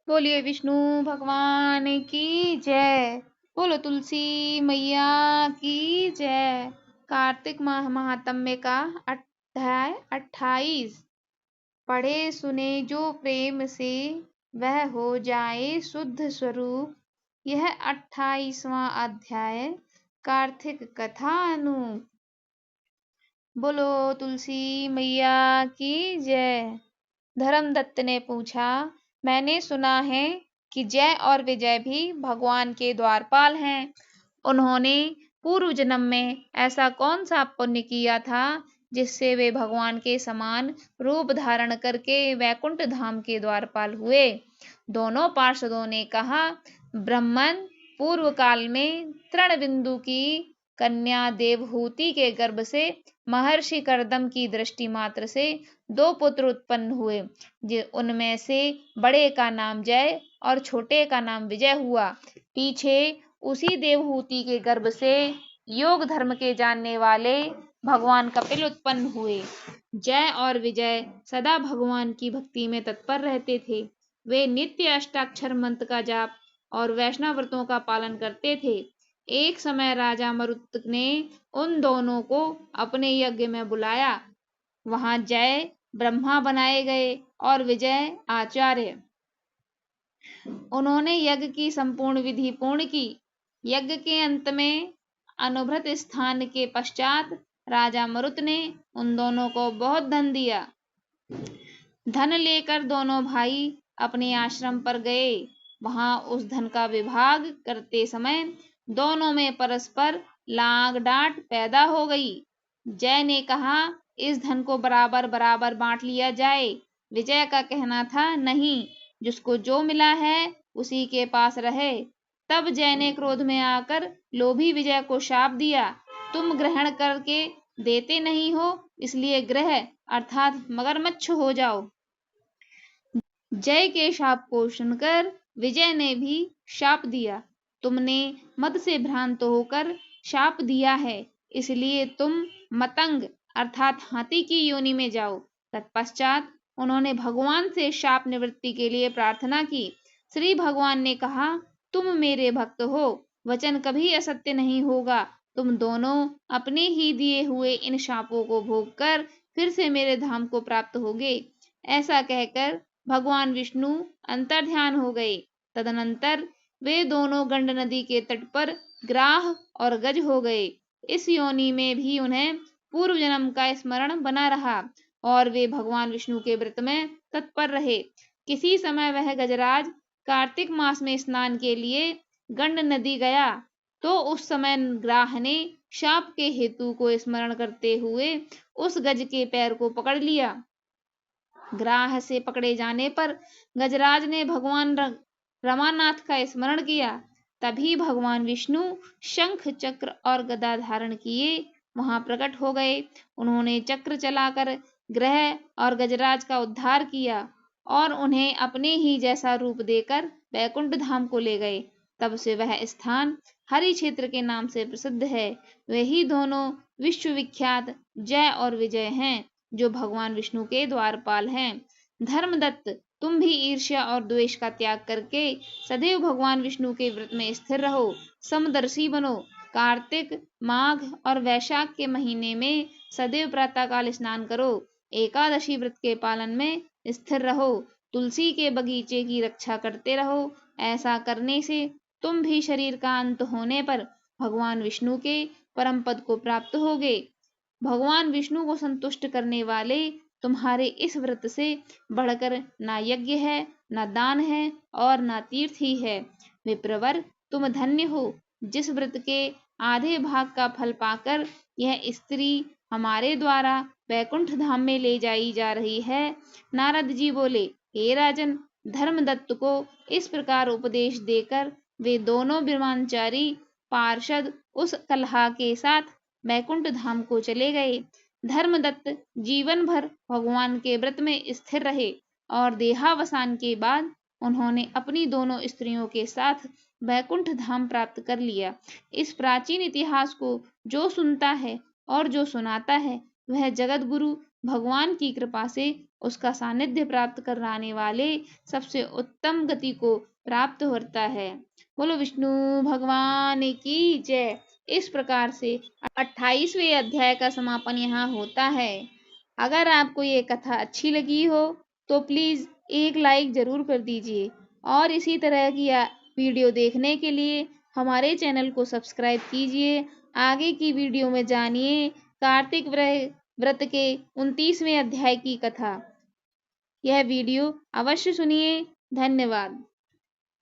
बोलिए विष्णु भगवान की जय। बोलो तुलसी मैया की जय। कार्तिक माह महात्म्य का अध्याय 28। पढ़े सुने जो प्रेम से वह हो जाए शुद्ध स्वरूप। यह 28वां अध्याय कार्तिक कथा अनूप। बोलो तुलसी मैया की जय। धर्मदत्त ने पूछा, मैंने सुना है कि जय और विजय भी भगवान के द्वारपाल हैं। उन्होंने पूर्व जन्म में ऐसा कौन सा पुण्य किया था जिससे वे भगवान के समान रूप धारण करके वैकुंठ धाम के द्वारपाल हुए। दोनों पार्षदों ने कहा, ब्रह्मन पूर्व काल में तृणबिंदु की कन्या देवहूति के गर्भ से महर्षि कर्दम की दृष्टि मात्र से 2 पुत्र उत्पन्न हुए। उनमें से बड़े का नाम जय और छोटे का नाम विजय हुआ। पीछे उसी देवहूति के गर्भ से योग धर्म के जानने वाले भगवान कपिल उत्पन्न हुए। जय और विजय सदा भगवान की भक्ति में तत्पर रहते थे। वे नित्य अष्टाक्षर मंत्र का जाप और वैष्णव व्रतों का पालन करते थे। एक समय राजा मरुत ने उन दोनों को अपने यज्ञ में बुलाया। वहां जय ब्रह्मा बनाए गए और विजय आचार्य। उन्होंने यज्ञ की संपूर्ण विधि पूर्ण की। यज्ञ के अंत में अनुभृत स्थान के पश्चात राजा मरुत ने उन दोनों को बहुत धन दिया। धन लेकर दोनों भाई अपने आश्रम पर गए। वहां उस धन का विभाग करते समय दोनों में परस्पर लाग डांट पैदा हो गई। जय ने कहा, इस धन को बराबर बराबर बांट लिया जाए। विजय का कहना था, नहीं, जिसको जो मिला है उसी के पास रहे। तब जय ने क्रोध में आकर लोभी विजय को शाप दिया, तुम ग्रहण करके देते नहीं हो, इसलिए ग्रह अर्थात मगरमच्छ हो जाओ। जय के शाप को सुनकर विजय ने भी शाप दिया, तुमने मद से भ्रांत होकर शाप दिया है, इसलिए तुम मतंग अर्थात हाथी की योनि में जाओ। तत्पश्चात उन्होंने भगवान से शाप निवृत्ति के लिए प्रार्थना की। श्री भगवान ने कहा, तुम मेरे भक्त हो, वचन कभी असत्य नहीं होगा। तुम दोनों अपने ही दिए हुए इन शापों को भोग कर फिर से मेरे धाम को प्राप्त होगे। ऐसा कहकर भगवान विष्णु अंतर्ध्यान हो गए। तदनंतर वे दोनों गंड नदी के तट पर ग्राह और गज हो गए। इस योनि में भी उन्हें पूर्व जन्म का स्मरण बना रहा और वे भगवान विष्णु के व्रत में तत्पर रहे। किसी समय वह गजराज कार्तिक मास में स्नान के लिए गंड नदी गया, तो उस समय ग्राह ने शाप के हेतु को स्मरण करते हुए उस गज के पैर को पकड़ लिया। ग्राह से पकड़े जाने पर गजराज ने भगवान रमानाथ का स्मरण किया। तभी भगवान विष्णु शंख चक्र और गदा धारण किए वहां प्रकट हो गए। उन्होंने चक्र चलाकर ग्रह और गजराज का उद्धार किया और उन्हें अपने ही जैसा रूप देकर वैकुंठ धाम को ले गए। तब से वह स्थान हरि क्षेत्र के नाम से प्रसिद्ध है। वही दोनों विश्वविख्यात जय और विजय हैं, जो भगवान विष्णु के द्वारपाल हैं। धर्मदत्त, तुम भी ईर्ष्या और द्वेष का त्याग करके सदैव भगवान विष्णु के व्रत में स्थिर रहो, समदर्शी बनो। कार्तिक, माघ और वैशाख के महीने में सदैव प्रातःकाल स्नान करो। एकादशी व्रत के पालन में स्थिर रहो। तुलसी के बगीचे की रक्षा करते रहो। ऐसा करने से तुम भी शरीर का अंत होने पर भगवान विष्णु के परम पद को प्राप्त होगे। भगवान विष्णु को संतुष्ट करने वाले तुम्हारे इस व्रत से बढ़कर ना यज्ञ है, ना दान है और ना तीर्थ ही है। विप्रवर, तुम धन्य हो, जिस व्रत के आधे भाग का फल पाकर यह स्त्री हमारे द्वारा वैकुंठ धाम में ले जाई जा रही है। नारद जी बोले, हे राजन, धर्मदत्त को इस प्रकार उपदेश देकर वे दोनों ब्रह्मचारी पार्षद उस कलहा के साथ वैकुंठ धाम को चले गए। धर्मदत्त जीवन भर भगवान के व्रत में स्थिर रहे और देहावसान के बाद उन्होंने अपनी दोनों स्त्रियों के साथ वैकुंठ धाम प्राप्त कर लिया। इस प्राचीन इतिहास को जो सुनता है और जो सुनाता है, वह जगत गुरु भगवान की कृपा से उसका सानिध्य प्राप्त कराने वाले सबसे उत्तम गति को प्राप्त होता है। बोलो विष्णु भगवान की जय। इस प्रकार से 28वें अध्याय का समापन यहाँ होता है। अगर आपको ये कथा अच्छी लगी हो तो प्लीज़ एक लाइक ज़रूर कर दीजिए और इसी तरह की वीडियो देखने के लिए हमारे चैनल को सब्सक्राइब कीजिए। आगे की वीडियो में जानिए कार्तिक व्रत के 29वें अध्याय की कथा। यह वीडियो अवश्य सुनिए। धन्यवाद।